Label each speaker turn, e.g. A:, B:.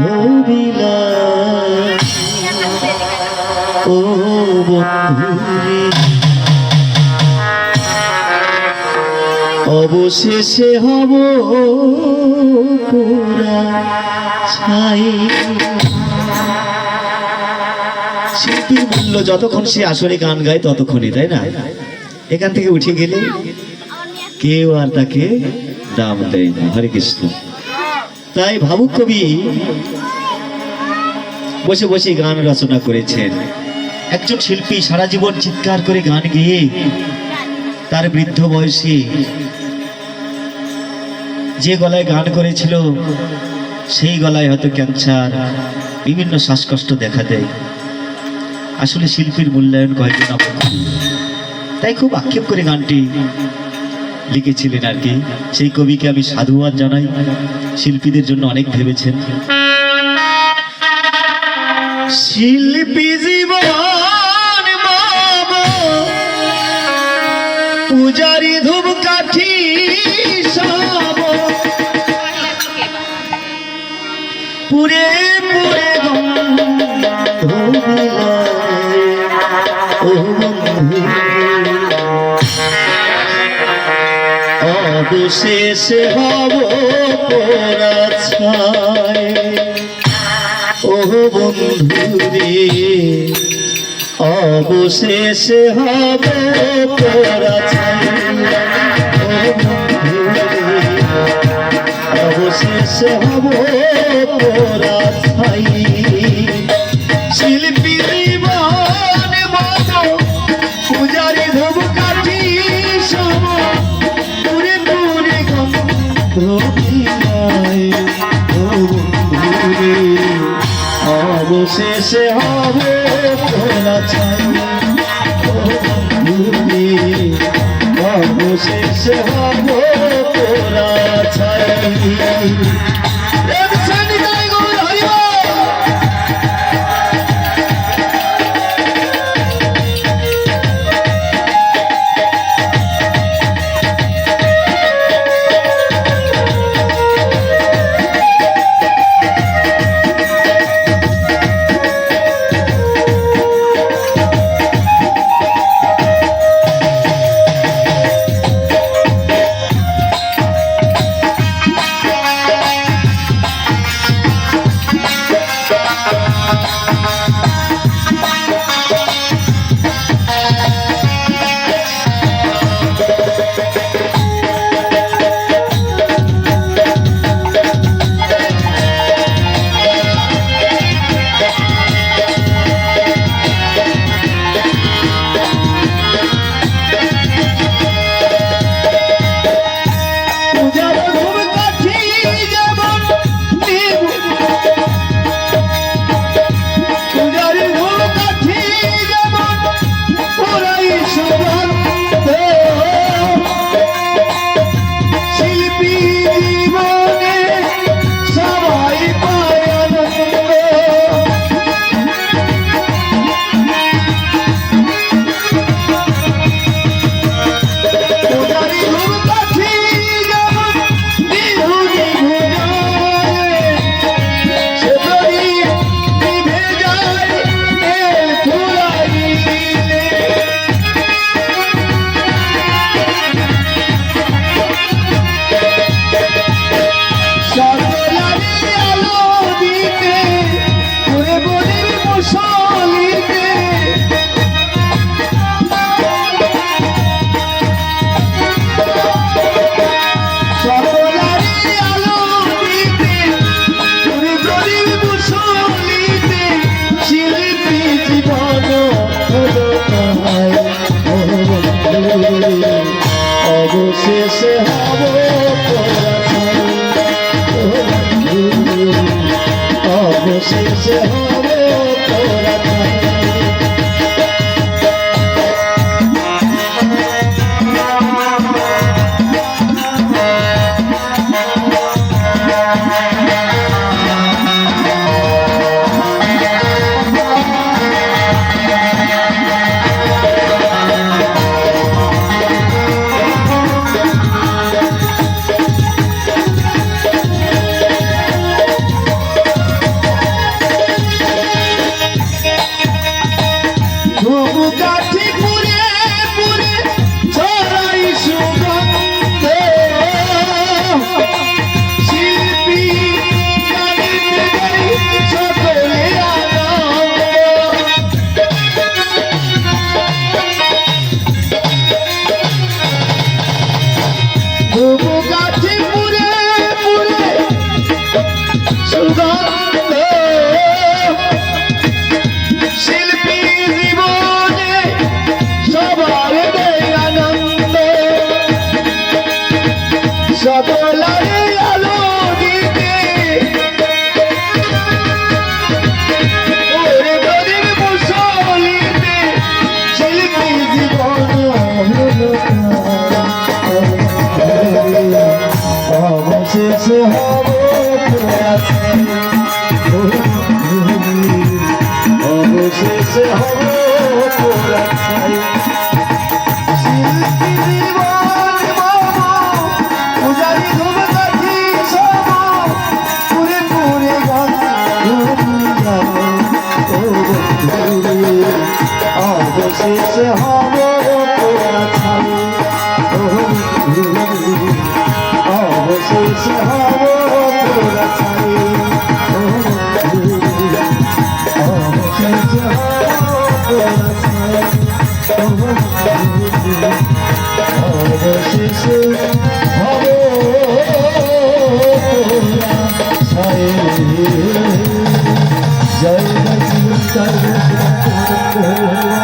A: ধরিলা ও বন্ধুরে অবশেষে হব পুরা ছাই। শিল্পীর মূল্য যতক্ষণ সে আসলে গান গায় ততক্ষণই, তাই না? এখান থেকে উঠে গেলে কেউ আর তাকে দাম দেয় না। হরে কৃষ্ণ। তাই ভাবুক কবি বসে বসে গান রচনা করেছেন। একজন শিল্পী সারা জীবন চিৎকার করে গান গেয়ে তার বৃদ্ধ বয়সে যে গলায় গান করেছিল সেই গলায় হয়তো ক্যান্সার, বিভিন্ন শ্বাসকষ্ট দেখা দেয়। আসলে শিল্পীর মূল্যায়ন কয়েকজন করি, তাই খুব আক্ষেপ করে গানটি লিখেছিলেন আর কি। সেই কবিকে আমি সাধুবাদ জানাই, শিল্পীদের জন্য অনেক ভেবেছেন। শিল্পী জীবন পূজারি ধূপকাঠি সব পুরে পুরে অবশেষে হব পোড়া ছাই ও বন্ধুরে অবশেষে হব পোড়া ছাই ও বন্ধুরে অবশেষে হব পোড়া ছাই। শিল্পী জীবন মতো পূজারি ধূপকাঠি সম পুরে পুরে গন্ধায় ও বন্ধুরে অবশেষে হবে পোড়া ছাই ও বন্ধুরে অবশেষে হবে পোড়া ছাই। অবশেষে হব পোড়া ছাই অবশেষে হব পোড়া ছাই।
B: সদলারে আলো দিতে ওরে গরিব মুসলিতে শিল্পী জীবন হলো অবশেষে হবে অবশেষে হবে শিল্পী জীবন বাবা পূজারি ধূপ কাঠি সব পুরে পুরে গান অবশেষে হবে অবশেষে হবে অবশেষে হবে জয়